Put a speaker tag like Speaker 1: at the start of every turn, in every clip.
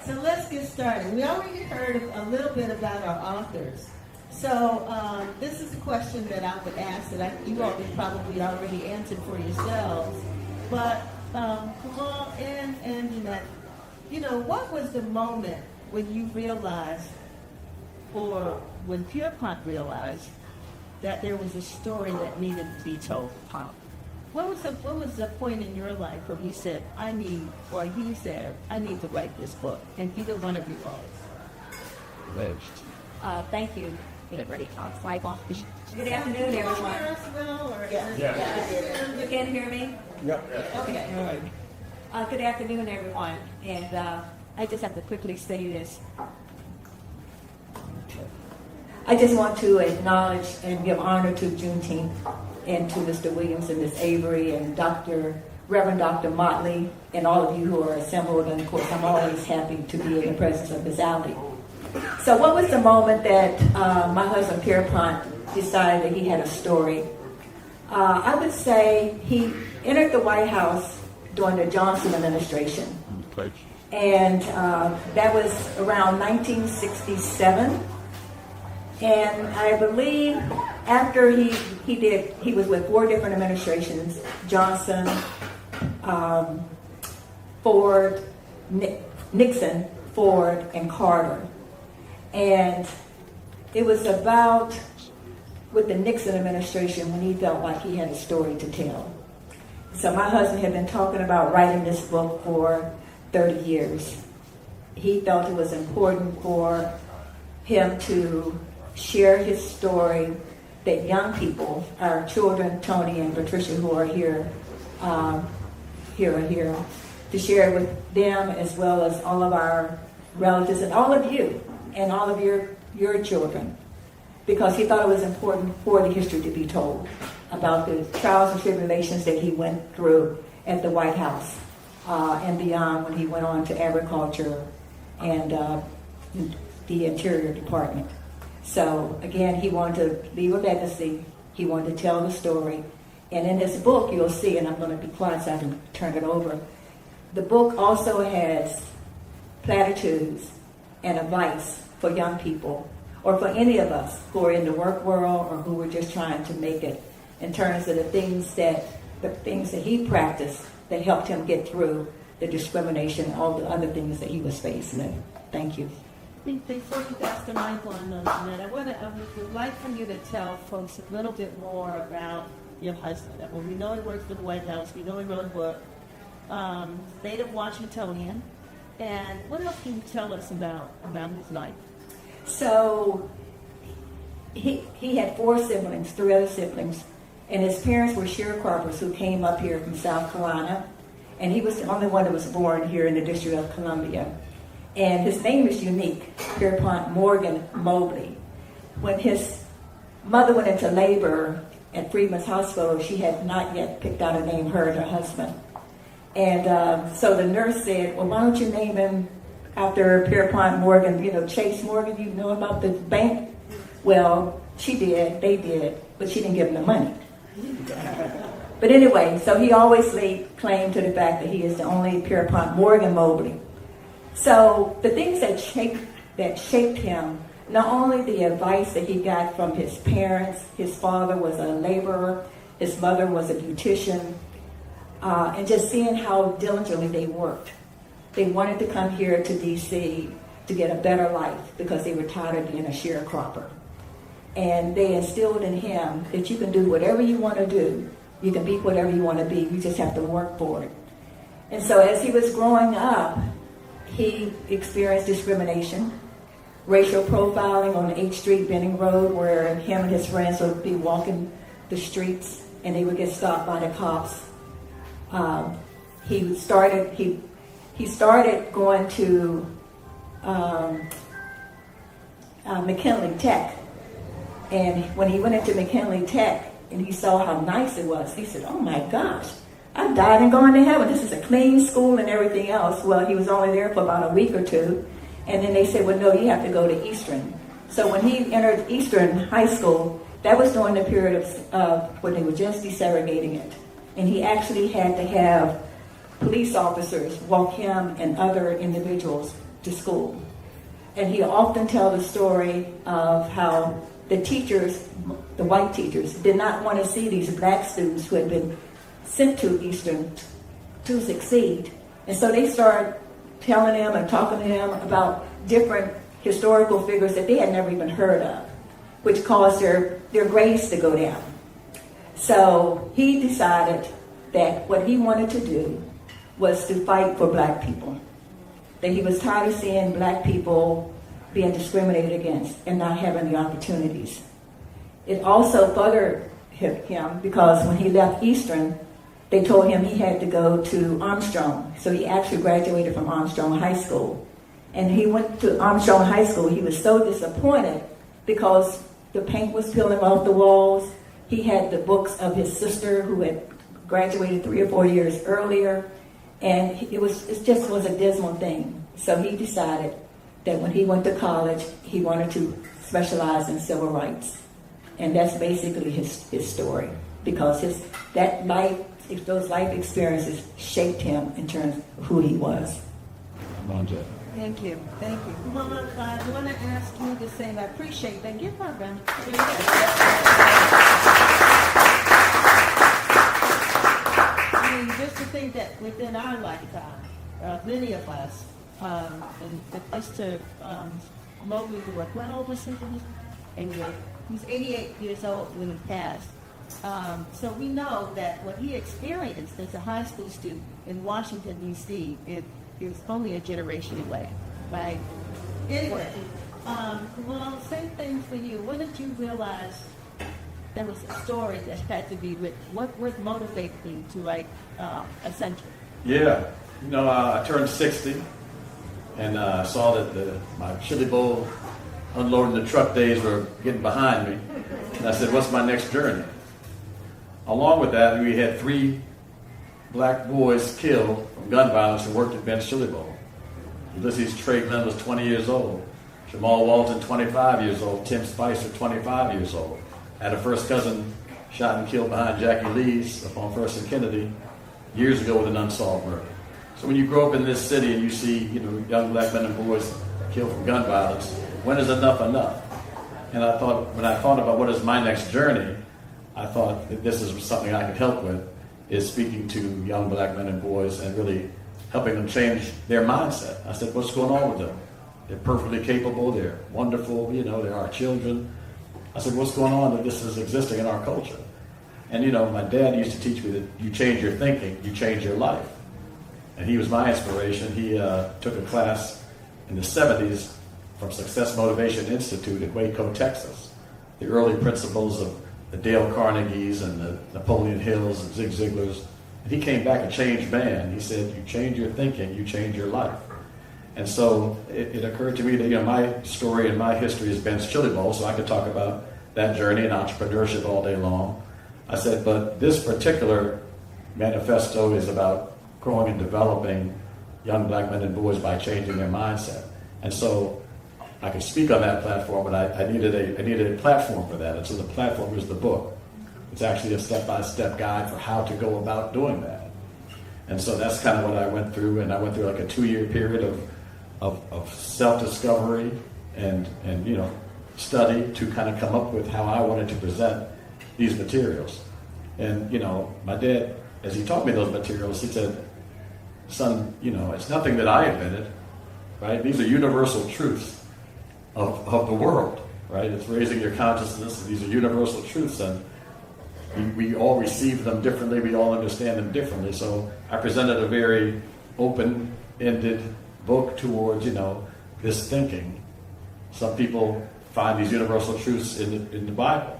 Speaker 1: So let's get started. We already heard a little bit about our authors. So this is a question that I would ask that you all would probably already answered for yourselves. But Kamal and Jeanette, what was the moment when you realized, or when Pierpont realized, that there was a story that needed to be told? What was the point in your life where you said, he said, I need to write this book? And either one of you all.
Speaker 2: Thank you. Good afternoon, everyone. You can hear me?
Speaker 3: Yep.
Speaker 2: Okay. All right. Good afternoon, everyone. And I just have to quickly say this. I just want to acknowledge and give honor to Juneteenth and to Mr. Williams and Ms. Avery and Reverend Dr. Motley and all of you who are assembled. And of course, I'm always happy to be in the presence of Ms. Ali. So what was the moment that my husband Pierpont decided that he had a story? I would say he entered the White House during the Johnson administration. And that was around 1967. And I believe after he was with 4 different administrations: Johnson, Ford, Nixon, Ford, and Carter. And it was about with the Nixon administration when he felt like he had a story to tell. So my husband had been talking about writing this book for 30 years. He felt it was important for him to share his story, that young people, our children, Tony and Patricia, who are here, to share it with them, as well as all of our relatives and all of you and all of your children, because he thought it was important for the history to be told about the trials and tribulations that he went through at the White House and beyond, when he went on to agriculture and the Interior Department. So again, he wanted to leave a legacy. He wanted to tell the story. And in this book, you'll see, and I'm going to be quiet so I can turn it over, the book also has platitudes and advice for young people, or for any of us who are in the work world or who are just trying to make it, in terms of the things that he practiced that helped him get through the discrimination, all the other things that he was faced with. Thank you.
Speaker 1: Before you pass the mic on, Jeanette, I would like for you to tell folks a little bit more about your husband. Well, we know he works for the White House. We know he wrote a book, State of Washingtonian. And what else can you tell us about his life?
Speaker 2: So he had 4 siblings, 3 other siblings, and his parents were sharecroppers who came up here from South Carolina, and he was the only one that was born here in the District of Columbia. And his name is unique, Pierpont Mobley. When his mother went into labor at Freedman's Hospital, she had not yet picked out a name, her and her husband. And so the nurse said, well, why don't you name him after Pierpont Morgan, Chase Morgan, you know about the bank? Well, she did, they did, but she didn't give him the money. But anyway, so he always laid claim to the fact that he is the only Pierpont Morgan Mobley. So the things that shaped him, not only the advice that he got from his parents, his father was a laborer, his mother was a beautician, and just seeing how diligently they worked. They wanted to come here to D.C. to get a better life because they were tired of being a sharecropper. And they instilled in him that you can do whatever you want to do. You can be whatever you want to be. You just have to work for it. And so as he was growing up, he experienced discrimination, racial profiling on 8th Street, Benning Road, where him and his friends would be walking the streets and they would get stopped by the cops. He started going to McKinley Tech. And when he went into McKinley Tech and he saw how nice it was, he said, oh my gosh, I've died and gone to heaven. This is a clean school and everything else. Well, he was only there for about a week or 2. And then they said, well, no, you have to go to Eastern. So when he entered Eastern High School, that was during the period of when they were just desegregating it. And he actually had to have police officers walk him and other individuals to school. And he often tells the story of how the teachers, the white teachers, did not want to see these black students who had been sent to Eastern to succeed. And so they started telling them and talking to them about different historical figures that they had never even heard of, which caused their grades to go down. So he decided that what he wanted to do was to fight for black people. That he was tired of seeing black people being discriminated against and not having the opportunities. It also bothered him because when he left Eastern, they told him he had to go to Armstrong. So he actually graduated from Armstrong High School. And he went to Armstrong High School. He was so disappointed because the paint was peeling off the walls. He had the books of his sister who had graduated 3 or 4 years earlier. And it just was a dismal thing. So he decided that when he went to college, he wanted to specialize in civil rights. And that's basically his story, because those life experiences shaped him in terms of who he was.
Speaker 1: Thank you. Well, I want to ask you the same. I appreciate that. Give her a round. I mean, just to think that within our lifetime, many of us, and Mr. Mobley, what old was he? He's 88 years old when he passed. So we know that what he experienced as a high school student in Washington, D.C., it was only a generation away, right? Anyway, well, same thing for you. When did you realize there was a story that had to be written? What motivated you to write Essential?
Speaker 3: Yeah, I turned 60, and I saw that my chili bowl unloading the truck days were getting behind me. And I said, what's my next journey? Along with that, we had 3 black boys killed from gun violence who worked at Ben's Chili Bowl. Ulysses Trey-Glenn was 20 years old. Jamal Walton, 25 years old. Tim Spicer, 25 years old. I had a first cousin shot and killed behind Jackie Lee's up on First and Kennedy years ago with an unsolved murder. So when you grow up in this city and you see, young black men and boys killed from gun violence, when is enough enough? And when I thought about what is my next journey, I thought that this is something I could help with, is speaking to young black men and boys and really helping them change their mindset. I said, what's going on with them? They're perfectly capable, they're wonderful, they're our children. I said, what's going on that this is existing in our culture? And my dad used to teach me that you change your thinking, you change your life. And he was my inspiration. He took a class in the 70s from Success Motivation Institute in Waco, Texas. The early principles of the Dale Carnegies and the Napoleon Hills and Zig Ziglars. And he came back a changed man. He said, you change your thinking, you change your life. And so it occurred to me that my story and my history is Ben's Chili Bowl, so I could talk about that journey and entrepreneurship all day long. I said, but this particular manifesto is about growing and developing young black men and boys by changing their mindset. And so I could speak on that platform, but I needed a platform for that. And so the platform is the book. It's actually a step-by-step guide for how to go about doing that. And so that's kind of what I went through. And I went through like a 2-year period of self-discovery and study to kind of come up with how I wanted to present these materials. And my dad, as he taught me those materials, he said, son, it's nothing that I invented, right? These are universal truths of the world, right? It's raising your consciousness. These are universal truths, and we all receive them differently. We all understand them differently. So I presented a very open-ended book towards, this thinking. Some people find these universal truths in the Bible.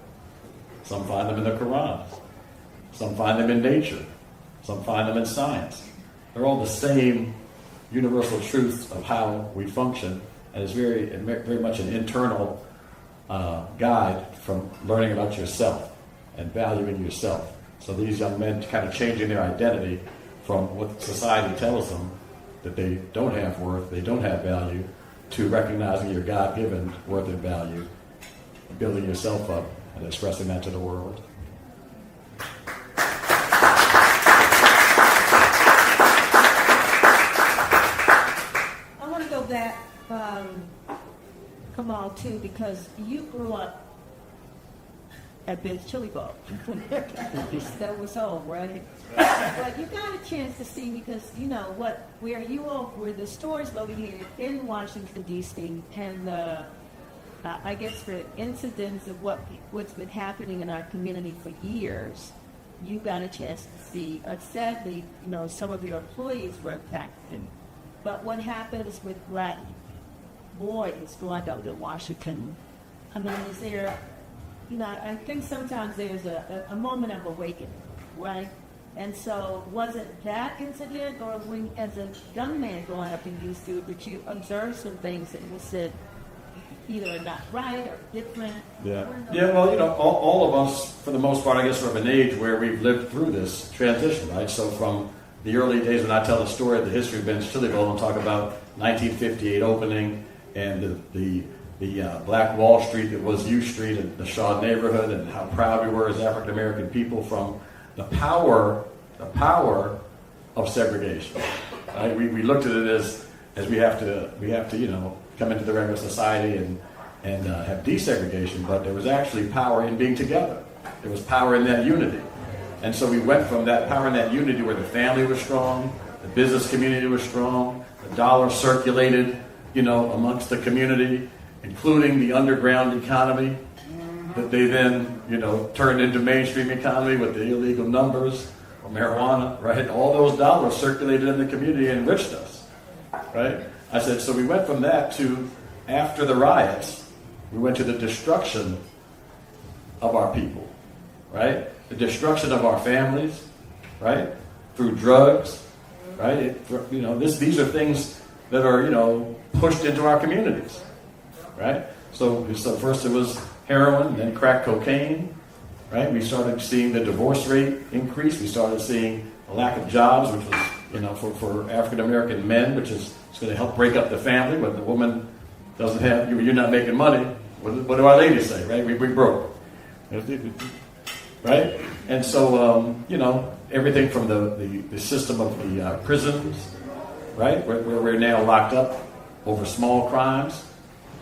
Speaker 3: Some find them in the Quran. Some find them in nature. Some find them in science. They're all the same universal truths of how we function, and it's very much an internal guide from learning about yourself and valuing yourself. So these young men kind of changing their identity from what society tells them that they don't have worth, they don't have value, to recognizing your God-given worth and value, building yourself up and expressing that to the world.
Speaker 1: I want to go back Kamal too, because you grew up at Ben's Chili Bowl. That was home, right? But you got a chance to see, because you know where you all were, the stores located in Washington D.C. and I guess the incidents of what's been happening in our community for years. You got a chance to see. Sadly, some of your employees were impacted. But what happens with Black boys going up to Washington? I mean, is there? I think sometimes there's a moment of awakening, right? And so, was it that incident, or when, as a young man growing up in youth school, did you observe some things that you said either not right or different?
Speaker 3: Yeah. Well, all of us, for the most part, I guess, are of an age where we've lived through this transition, right? So from the early days when I tell the story of the history of Ben's Chili Bowl and talk about 1958 opening and the Black Wall Street that was U Street and the Shaw neighborhood, and how proud we were as African American people from the power of segregation. Right? We looked at it as we have to come into the regular society and have desegregation, but there was actually power in being together. There was power in that unity. And so we went from that power in that unity where the family was strong, the business community was strong, the dollar circulated, amongst the community, including the underground economy that they then, turned into mainstream economy with the illegal numbers or marijuana, right? All those dollars circulated in the community and enriched us, right? I said, so we went from that to, after the riots, we went to the destruction of our people, right? The destruction of our families, right? Through drugs, right? These are things that are, pushed into our communities, right? So first it was heroin, then crack cocaine, right? We started seeing the divorce rate increase. We started seeing a lack of jobs, which was, for African American men, which is going to help break up the family. But the woman doesn't have, you're not making money. What do our ladies say, right? We broke, right? And so, everything from the system of the prisons, right, where we're now locked up over small crimes,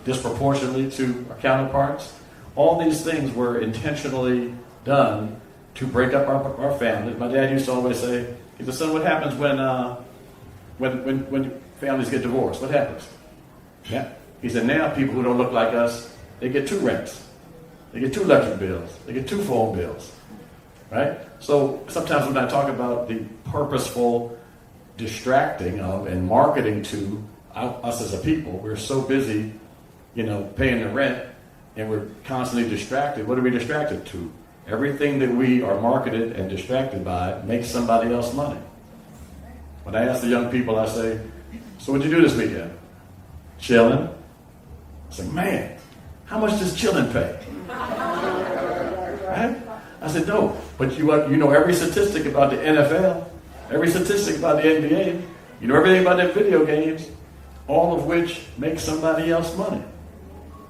Speaker 3: disproportionately to our counterparts. All these things were intentionally done to break up our families. My dad used to always say, he said, son, what happens when families get divorced? What happens? Yeah. He said, now people who don't look like us, they get 2 rents. They get 2 electric bills. They get 2 phone bills. Right? So sometimes when I talk about the purposeful distracting of and marketing to us as a people, we're so busy, paying the rent, and we're constantly distracted. What are we distracted to? Everything that we are marketed and distracted by makes somebody else money. When I ask the young people, I say, so what'd you do this weekend? Chilling. I say, man, how much does chilling pay? Right? I said, no, but you know every statistic about the NFL, every statistic about the NBA, you know everything about their video games, all of which make somebody else money.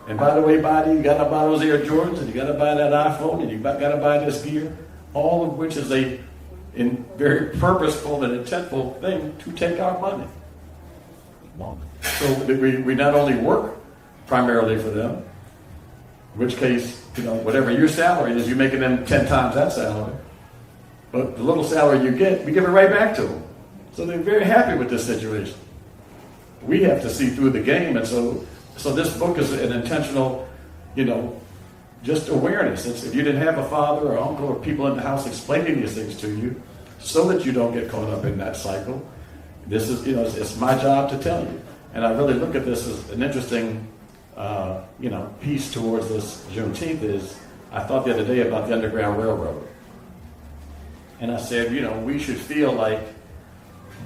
Speaker 3: And by the way, you got to buy those Air Jordans, and you got to buy that iPhone, and you got to buy this gear, all of which is a very purposeful and intentful thing to take our money. So we not only work primarily for them, in which case, whatever your salary is, you're making them 10 times that salary. But the little salary you get, we give it right back to them. So they're very happy with this situation. We have to see through the game, and so this book is an intentional, just awareness. If you didn't have a father or uncle or people in the house explaining these things to you, so that you don't get caught up in that cycle, this is, it's my job to tell you. And I really look at this as an interesting, piece towards this Juneteenth. Is I thought the other day about the Underground Railroad, and I said, we should feel like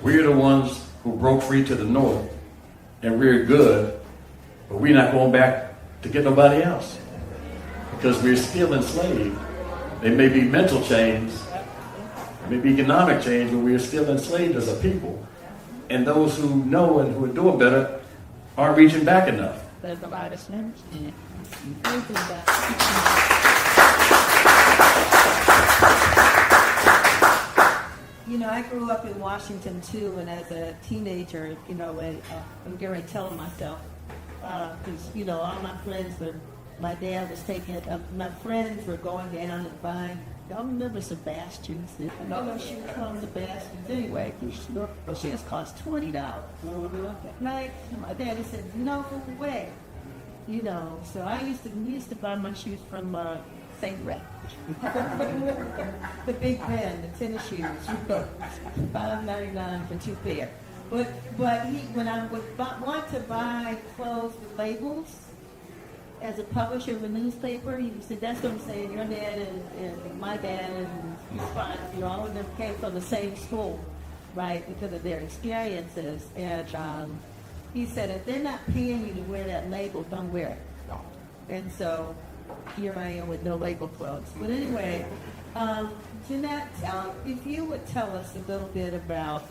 Speaker 3: we're the ones who broke free to the north, and we're good, but we're not going back to get nobody else because we're still enslaved. There may be mental chains, there may be economic change, but we're still enslaved as a people. And those who know and who are doing better aren't reaching back enough.
Speaker 1: There's a lot of snaps. I grew up in Washington too, and as a teenager, I'm getting ready to tell myself, because, all my friends were, my dad was taking, my friends were going down and buying, y'all remember Sebastian's? She was calling Sebastian's anyway. She just cost $20. Right? My daddy said, no way. So we used to buy my shoes from St. Rep. The big Ben, the tennis shoes, $5.99 for 2 pair. But when I would want to buy clothes with labels, as a publisher of a newspaper, he said, that's what I'm saying, your dad and my dad and his father, all of them came from the same school, right, because of their experiences. And he said, if they're not paying you to wear that label, don't wear it. And so here I am with no label clothes. But anyway, Jeanette, if you would tell us a little bit about,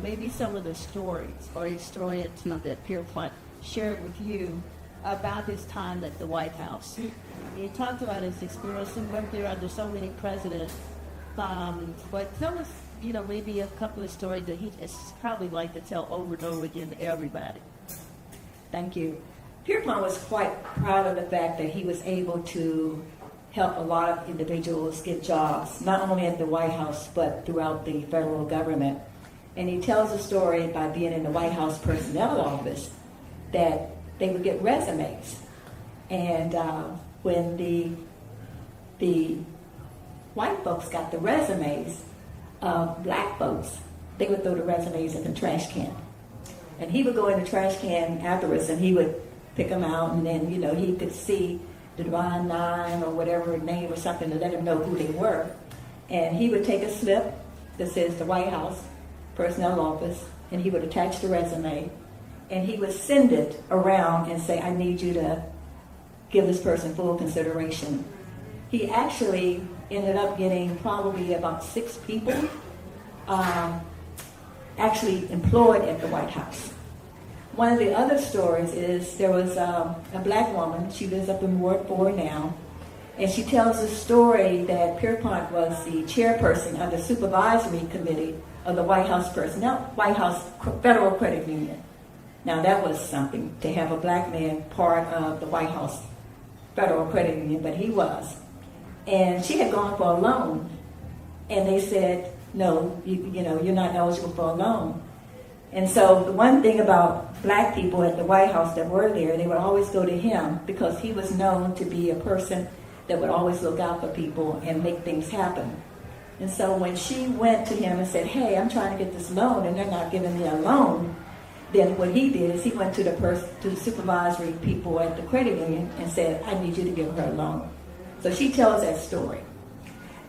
Speaker 1: maybe some of the stories or a story or two that Pierpont shared with you about his time at the White House. He talked about his experience and went there under so many presidents. But tell us, maybe a couple of stories that he just probably like to tell over and over again to everybody.
Speaker 2: Thank you. Pierpont was quite proud of the fact that he was able to help a lot of individuals get jobs, not only at the White House, but throughout the federal government. And he tells a story by being in the White House personnel office that they would get resumes. And when the white folks got the resumes of black folks, they would throw the resumes in the trash can. And he would go in the trash can afterwards and he would pick them out, and then, he could see the Divine Nine or whatever name or something to let him know who they were. And he would take a slip that says the White House Personnel Office, and he would attach the resume, and he would send it around and say, I need you to give this person full consideration. He actually ended up getting probably about 6 people actually employed at the White House. One of the other stories is there was a black woman, she lives up in Ward 4 now, and she tells a story that Pierpont was the chairperson of the supervisory committee of the White House Federal Credit Union. Now that was something, to have a black man part of the White House Federal Credit Union, but he was. And she had gone for a loan, and they said, no, you're not eligible for a loan. And so the one thing about black people at the White House that were there, they would always go to him because he was known to be a person that would always look out for people and make things happen. And so when she went to him and said, hey, I'm trying to get this loan and they're not giving me a loan, then what he did is he went to the supervisory people at the credit union and said, I need you to give her a loan. So she tells that story.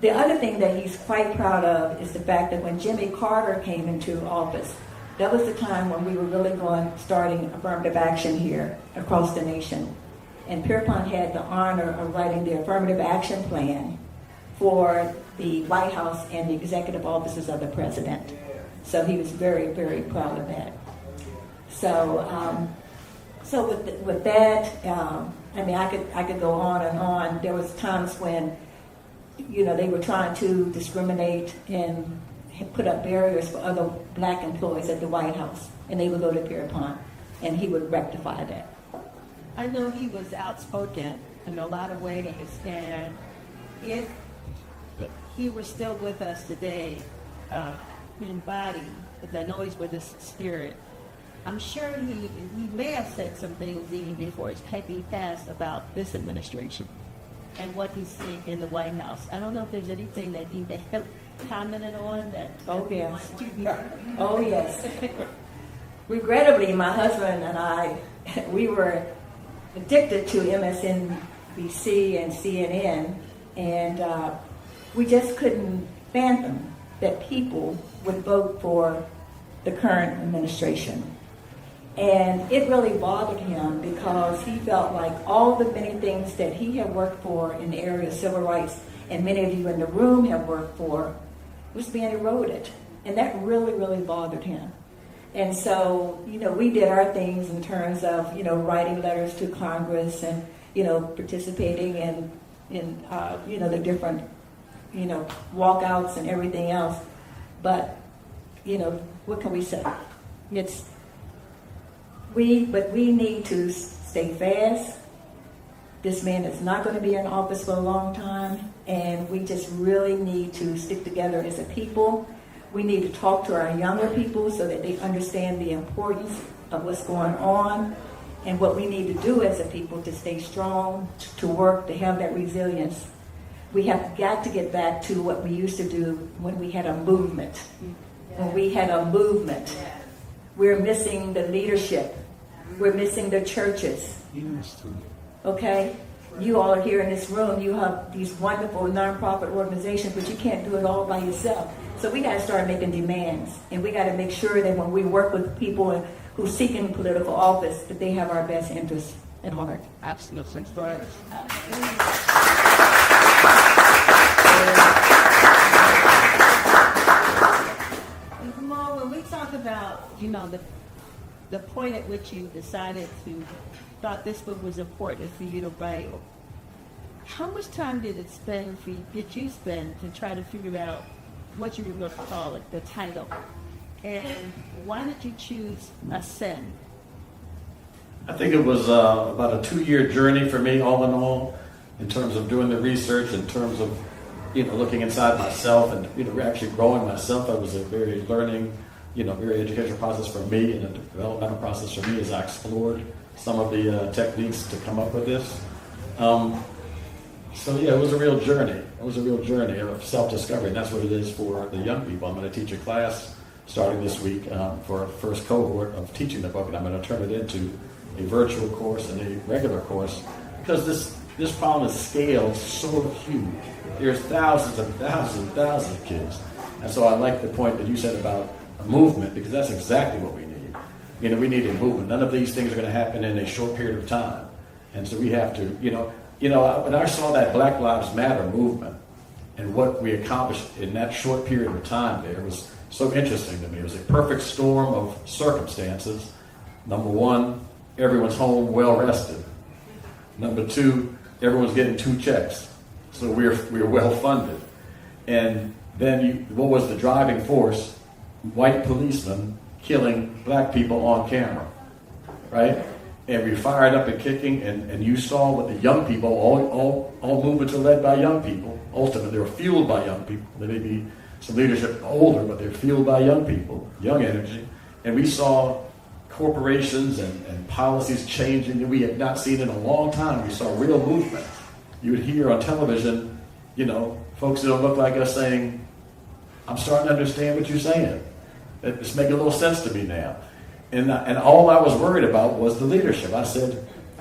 Speaker 2: The other thing that he's quite proud of is the fact that when Jimmy Carter came into office, that was the time when we were really starting affirmative action here across the nation. And Pierpont had the honor of writing the affirmative action plan for the White House and the executive offices of the president. So he was very, very proud of that. So, with that, I could go on and on. There was times when, they were trying to discriminate and put up barriers for other black employees at the White House, and they would go to Pierpont, and he would rectify that.
Speaker 1: I know he was outspoken in a lot of ways, and if he were still with us today, in body, because I know he's with us in spirit, I'm sure he may have said some things even before he passed about this administration and what he's seeing in the White House. I don't know if there's anything that he commented on that.
Speaker 2: Oh yes. Oh yes. Regrettably, my husband and I, we were addicted to MSNBC and CNN, and we just couldn't fathom that people would vote for the current administration. And it really bothered him because he felt like all the many things that he had worked for in the area of civil rights, and many of you in the room have worked for, was being eroded. And that really, really bothered him. And so, we did our things in terms of, writing letters to Congress and, participating in the different, walkouts and everything else. But, what can we say? But we need to stay fast. This man is not going to be in office for a long time, and we just really need to stick together as a people. We need to talk to our younger people so that they understand the importance of what's going on and what we need to do as a people to stay strong, to work, to have that resilience. We have got to get back to what we used to do when we had a movement. When we had a movement. We're missing the leadership. We're missing the churches. Okay? You all are here in this room. You have these wonderful nonprofit organizations, but you can't do it all by yourself. So we got to start making demands. And we got to make sure that when we work with people who seek in political office, that they have our best interests at heart.
Speaker 4: Absolutely.
Speaker 1: And Kamal, when we talk about, the point at which you thought this book was important for you to write, how much time did you spend to try to figure out what you were going to call it, the title? And why did you choose Ascend?
Speaker 3: I think it was about a 2-year journey for me, all in all, in terms of doing the research, in terms of looking inside myself and actually growing myself. It was a very learning, very educational process for me and a developmental process for me as I explored some of the techniques to come up with this. So yeah, it was a real journey. It was a real journey of self-discovery, and that's what it is for the young people. I'm going to teach a class starting this week for a first cohort of teaching the book, and I'm going to turn it into a virtual course and a regular course, because this problem is scaled so huge. There's thousands and thousands and thousands of kids. And so I like the point that you said about a movement, because that's exactly what we need. We need a movement. None of these things are going to happen in a short period of time. And so we have to, when I saw that Black Lives Matter movement and what we accomplished in that short period of time there, was so interesting to me. It was a perfect storm of circumstances. Number one, everyone's home well rested. Number two, everyone's getting 2 checks. So we're well funded. And then what was the driving force? White policemen killing black people on camera, right? And we fired up and kicking, and you saw what the young people, all movements are led by young people. Ultimately, they're fueled by young people. There may be some leadership older, but they're fueled by young people, young energy. And we saw corporations and policies changing that we had not seen in a long time. We saw real movement. You would hear on television, folks that don't look like us saying, I'm starting to understand what you're saying. It's making a little sense to me now. And all I was worried about was the leadership. I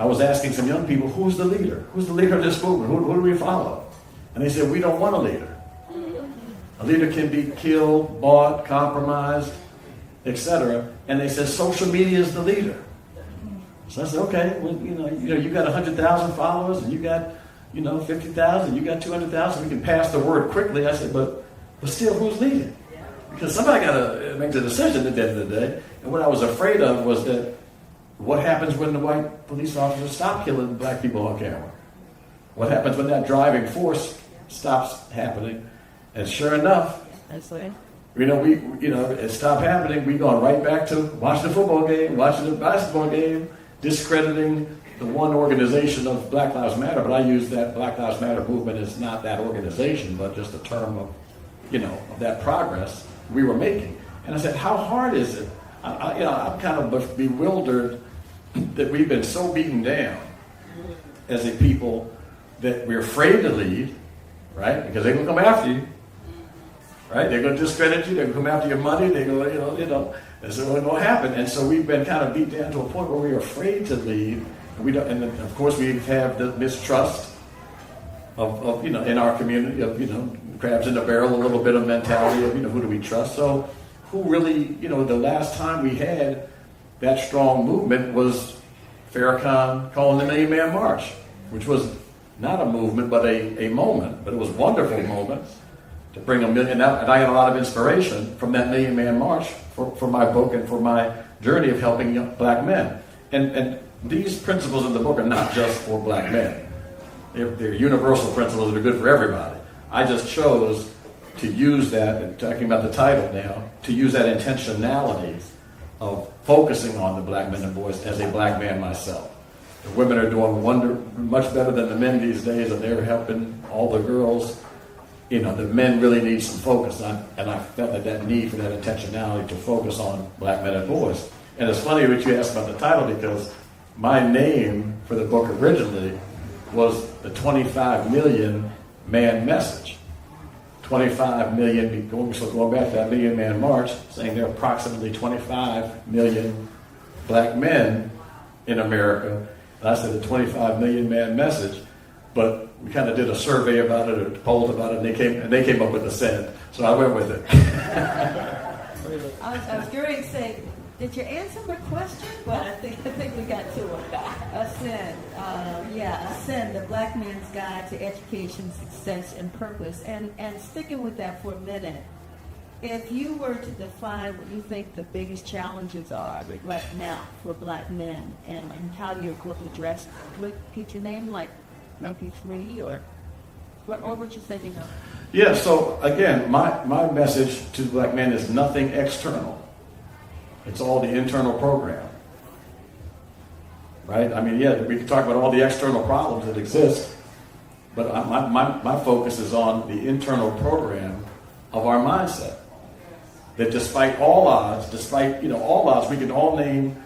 Speaker 3: was asking some young people, who's the leader? Who's the leader of this movement? Who do we follow? And they said, we don't want a leader. A leader can be killed, bought, compromised, etc. And they said, social media is the leader. So I said, okay, well, you got 100,000 followers, and you got 50,000, you got 200,000. We can pass the word quickly. I said, but still, who's leading? Because somebody got to make the decision at the end of the day. And what I was afraid of was that what happens when the white police officers stop killing black people on camera? What happens when that driving force stops happening? And sure enough, it stopped happening. We gone right back to watching the football game, watching the basketball game, discrediting the one organization of Black Lives Matter. But I use that Black Lives Matter movement as not that organization, but just a term of, of that progress we were making. And I said, how hard is it? I'm kind of bewildered that we've been so beaten down as a people that we're afraid to lead, right? Because they're going to come after you, right? They're going to discredit you. They're going to come after your money. They're going to, and so it's going to happen. And so we've been kind of beat down to a point where we're afraid to lead. And then, of course, we have the mistrust of in our community of, crabs in the barrel, a little bit of mentality of, who do we trust? So who really, the last time we had that strong movement was Farrakhan calling the Million Man March, which was not a movement, but a moment. But it was a wonderful moment to bring 1 million out. And I got a lot of inspiration from that Million Man March for my book and for my journey of helping young black men. And these principles in the book are not just for black men. They're universal principles that are good for everybody. I just chose to use that, and talking about the title now, to use that intentionality of focusing on the black men and boys as a black man myself. The women are doing much better than the men these days, and they're helping all the girls. You know, the men really need some focus, and I felt that need for that intentionality to focus on black men and boys. And it's funny what you asked about the title, because my name for the book originally was the 25 million man message. 25 million, going back to that Million Man March, saying there are approximately 25 million black men in America. And I said the 25 million man message, but we kind of did a survey about it, or poll about it, and they came up with a send. So I went with it.
Speaker 1: I was going to say, did you answer my question? But I think we got to it. Ascend. Ascend, the Black Man's Guide to Education, Success, and Purpose. And sticking with that for a minute, if you were to define what you think the biggest challenges are right now for black men, and how you're going to address, could you name like maybe 3 or what would you thinking of?
Speaker 3: Yeah, so again, my message to black men is nothing external. It's all the internal program. Right? I mean, yeah, we can talk about all the external problems that exist, but my focus is on the internal program of our mindset. That despite all odds, we can all name,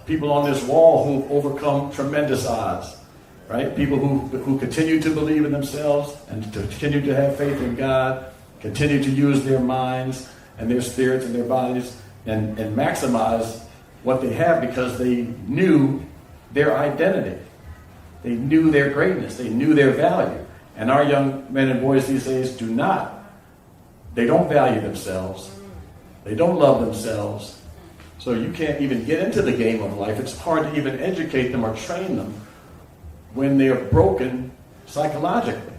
Speaker 3: people on this wall who've overcome tremendous odds. Right? People who continue to believe in themselves and to continue to have faith in God, continue to use their minds and their spirits and their bodies and maximize what they have, because they knew their identity. They knew their greatness. They knew their value. And our young men and boys these days do not. They don't value themselves. They don't love themselves. So you can't even get into the game of life. It's hard to even educate them or train them when they are broken psychologically,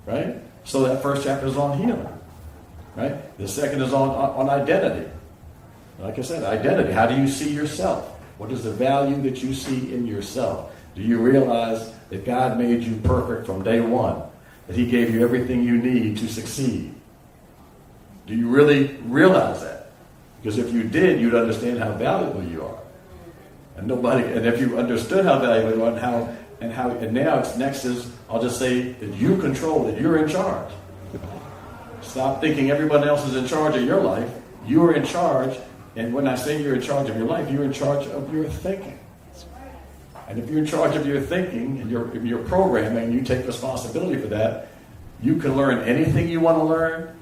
Speaker 3: right? So that first chapter is on healing, right? The second is on identity. Like I said, identity. How do you see yourself? What is the value that you see in yourself? Do you realize that God made you perfect from day one? That He gave you everything you need to succeed? Do you really realize that? Because if you did, you'd understand how valuable you are. And if you understood how valuable you are, and now it's next is, I'll just say that you control it, you're in charge. Stop thinking everyone else is in charge of your life. You're in charge, and when I say you're in charge of your life, you're in charge of your thinking. And if you're in charge of your thinking and your programming, you take responsibility for that, you can learn anything you want to learn.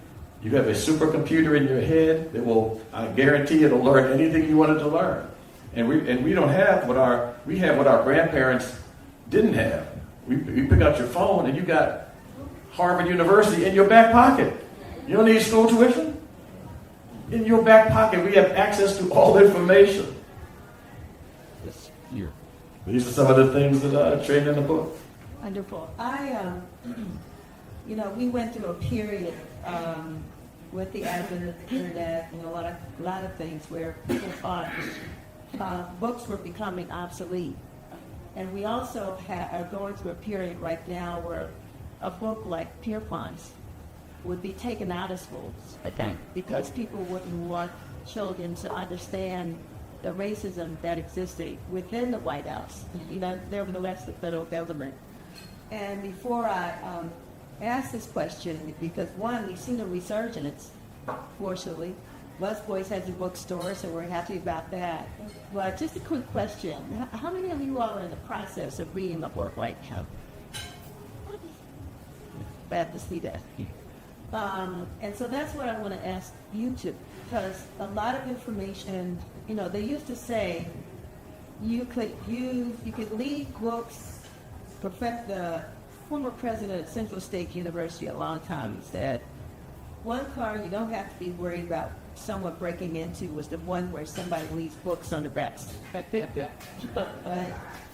Speaker 3: You have a supercomputer in your head that will, I guarantee it'll learn anything you wanted to learn. And we don't have what our grandparents didn't have. You pick out your phone and you got Harvard University in your back pocket. You don't need school tuition. In your back pocket, we have access to all information. These are some of the things that I trained in the book.
Speaker 1: Wonderful. We went through a period with the advent of the internet and a lot of things where people thought books were becoming obsolete. And we also are going through a period right now where a book like Pierpont's would be taken out of schools. Okay. Because people wouldn't want children to understand the racism that existed within the White House, nevertheless the federal government. And before I ask this question, because one, we've seen a resurgence, fortunately. Busboys has a bookstore, so we're happy about that. But just a quick question. How many of you all are in the process of reading a book right now? Glad to see that. And so that's what I want to ask you to, because a lot of information, they used to say you could leave books. The former president of Central State University a long time, he said, one car you don't have to be worried about someone breaking into was the one where somebody leaves books on the racks.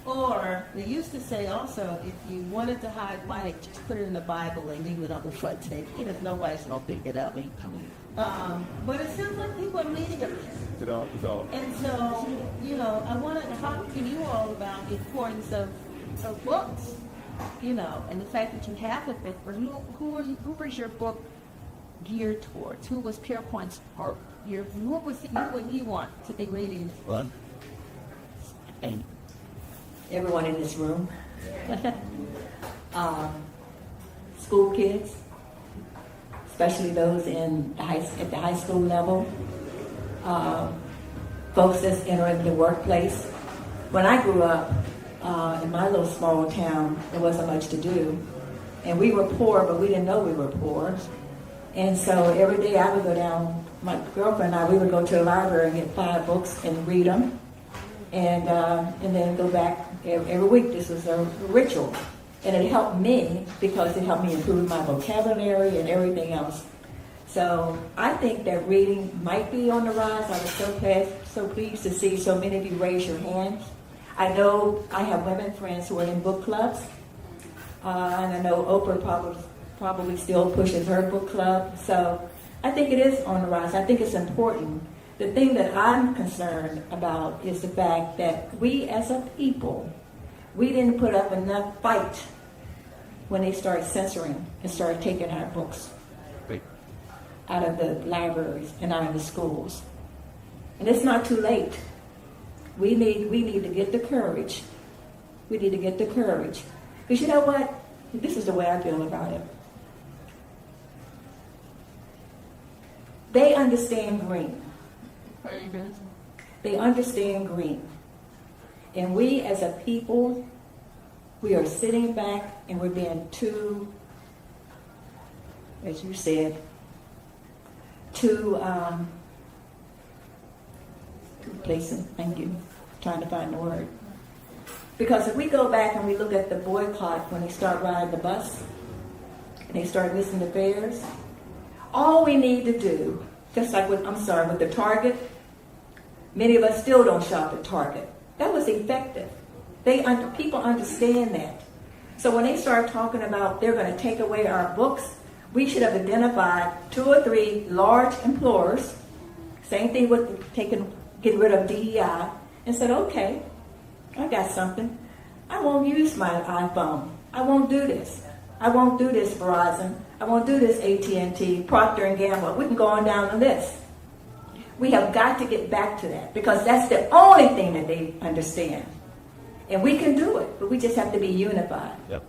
Speaker 1: Or they used to say also, if you wanted to hide money, just put it in the Bible and leave it on the front table. Nobody's going to pick it up. But it sounds like people are reading it. And so, I want to talk to you all about the importance of books, and the fact that you have a book. Who was your book
Speaker 4: geared towards? Who was Pierpont's, or what was he, what would he want to be reading?
Speaker 5: What?
Speaker 4: And
Speaker 2: Everyone in this room. School kids, especially those at the high school level. Folks that's entering the workplace. When I grew up in my little small town, there wasn't much to do. And we were poor, but we didn't know we were poor. And so every day I would go down, my girlfriend and I, we would go to the library and get 5 books and read them. And then go back every week. This was a ritual. And it helped me because it helped me improve my vocabulary and everything else. So I think that reading might be on the rise. I was so pleased to see so many of you raise your hands. I know I have women friends who are in book clubs. And I know Oprah probably still pushes her book club. So I think it is on the rise. I think it's important. The thing that I'm concerned about is the fact that we as a people, we didn't put up enough fight when they started censoring and started taking our books out of the libraries and out of the schools. And it's not too late. We need to get the courage. We need to get the courage. Because you know what? This is the way I feel about it. They understand green. They understand green. And we as a people, we are sitting back and we're being too, as you said, too complacent. Thank you. Trying to find the word. Because if we go back and we look at the boycott when they start riding the bus and they start missing the fares, all we need to do, just like with the Target, many of us still don't shop at Target. That was effective. People understand that. So when they start talking about they're going to take away our books, we should have identified 2 or 3 large employers, same thing with getting rid of DEI, and said, okay, I got something. I won't use my iPhone. I won't do this. I won't do this, Verizon. I won't do this, AT&T, Procter & Gamble. We can go on down the list. We have got to get back to that because that's the only thing that they understand. And we can do it, but we just have to be unified.
Speaker 5: Yep.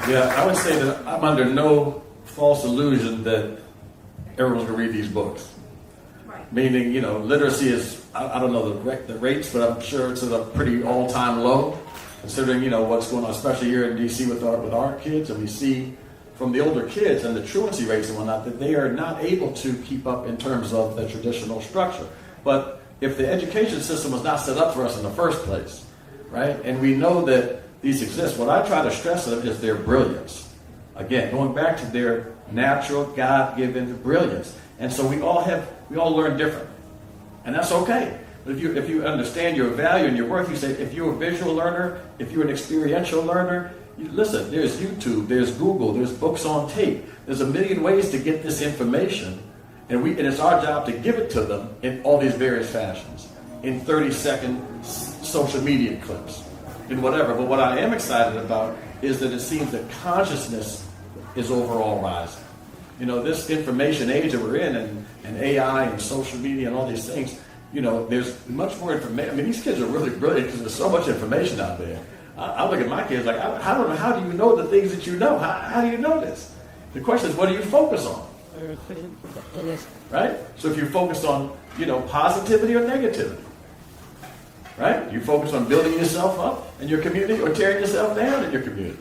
Speaker 3: Yeah, I would say that I'm under no false illusion that everyone's going to read these books.
Speaker 2: Right.
Speaker 3: Meaning, literacy is, I don't know the rates, but I'm sure it's at a pretty all-time low, considering, what's going on, especially here in D.C. with our kids. And we see from the older kids and the truancy rates and whatnot that they are not able to keep up in terms of the traditional structure. But if the education system was not set up for us in the first place, right, and we know that these exist, what I try to stress to them is their brilliance. Again, going back to their natural, God-given brilliance. And so we all learn different. And that's okay. But if you understand your value and your worth, you say, if you're a visual learner, if you're an experiential learner, listen, there's YouTube, there's Google, there's books on tape. There's a million ways to get this information. And it's our job to give it to them in all these various fashions. In 30-second social media clips. In whatever. But what I am excited about is that it seems that consciousness is overall rising. This information age that we're in and AI and social media and all these things, there's much more information. I mean, these kids are really brilliant because there's so much information out there. I look at my kids like, I don't know, how do you know the things that you know? How do you know this? The question is, what do you focus on? Right? So if you focus on, positivity or negativity, right? You focus on building yourself up in your community or tearing yourself down in your community.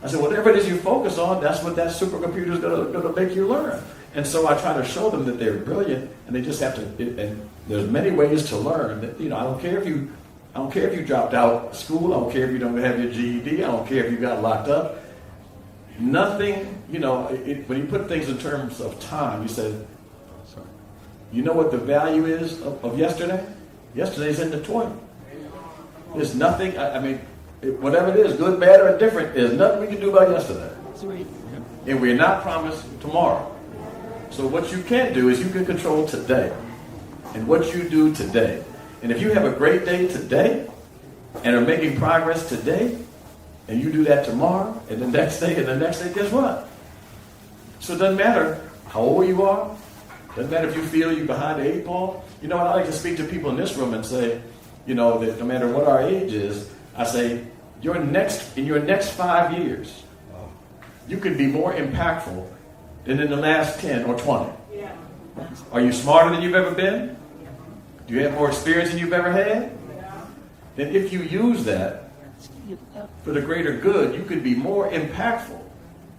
Speaker 3: I said, whatever it is you focus on, that's what that supercomputer is going to make you learn. And so I try to show them that they're brilliant, and they just have to. And there's many ways to learn. That I don't care if you dropped out of school. I don't care if you don't have your GED. I don't care if you got locked up. Nothing. When you put things in terms of time, you said, sorry. You know what the value is of yesterday? Yesterday's in the toilet. There's nothing. Whatever it is, good, bad, or indifferent, there's nothing we can do about yesterday. And we're not promised tomorrow. So what you can do is you can control today and what you do today. And if you have a great day today, and are making progress today, and you do that tomorrow, and the next day, and the next day, guess what? So it doesn't matter how old you are. Doesn't matter if you feel you're behind the 8 ball. You know, I like to speak to people in this room and say, you know, that no matter what our age is, I say, in your next 5 years, you could be more impactful than in the last 10 or 20.
Speaker 2: Yeah.
Speaker 3: Are you smarter than you've ever been? Do you have more experience than you've ever had? Then if you use that for the greater good, you could be more impactful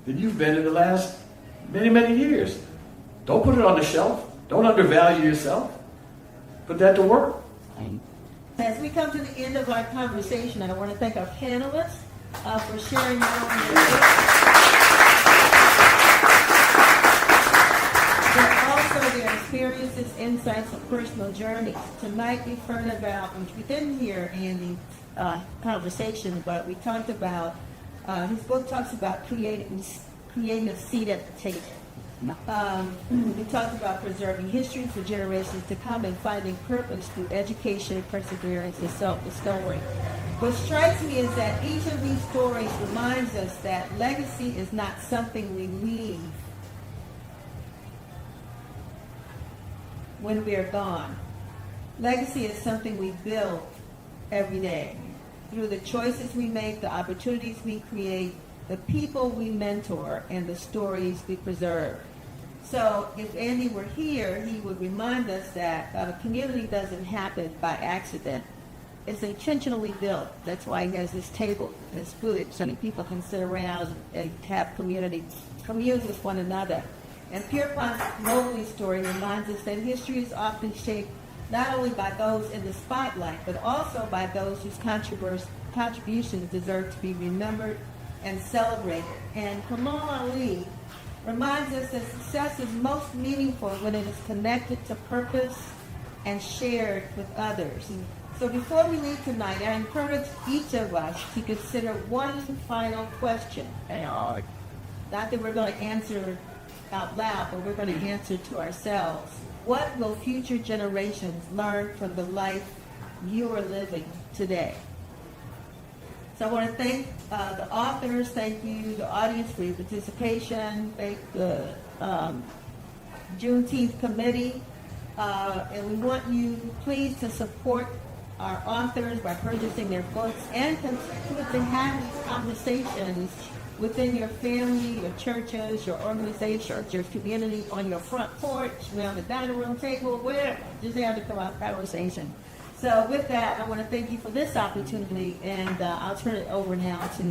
Speaker 3: than you've been in the last many, many years. Don't put it on the shelf. Don't undervalue yourself. Put that to work.
Speaker 1: As we come to the end of our conversation, I want to thank our panelists for sharing not only but also their experiences, insights, and personal journeys. Tonight we've heard about, which we didn't hear in the conversation, but we talked about, his book talks about creating a seat at the table. We talked about preserving history for generations to come and finding purpose through education, perseverance, and self-discovery. What strikes me is that each of these stories reminds us that legacy is not something we leave when we are gone. Legacy is something we build every day through the choices we make, the opportunities we create, the people we mentor, and the stories we preserve. So if Andy were here, he would remind us that a community doesn't happen by accident. It's intentionally built. That's why he has this table, this food, so that people can sit around and have commune with one another. And Pierpont Mobley's story reminds us that history is often shaped not only by those in the spotlight, but also by those whose contributions deserve to be remembered and celebrated. And Kamal Ali reminds us that success is most meaningful when it is connected to purpose and shared with others. So before we leave tonight, I encourage each of us to consider one final question. Not that we're going to answer out loud, but we're going to answer to ourselves. What will future generations learn from the life you are living today? So I want to thank the authors, thank you, the audience for your participation, thank the Juneteenth committee, and we want you please to support our authors by purchasing their books and continue to have these conversations within your family, your churches, your organizations, your community, on your front porch, around the dining room table, wherever. Just have to come out conversation. So with that, I want to thank you for this opportunity, and I'll turn it over now to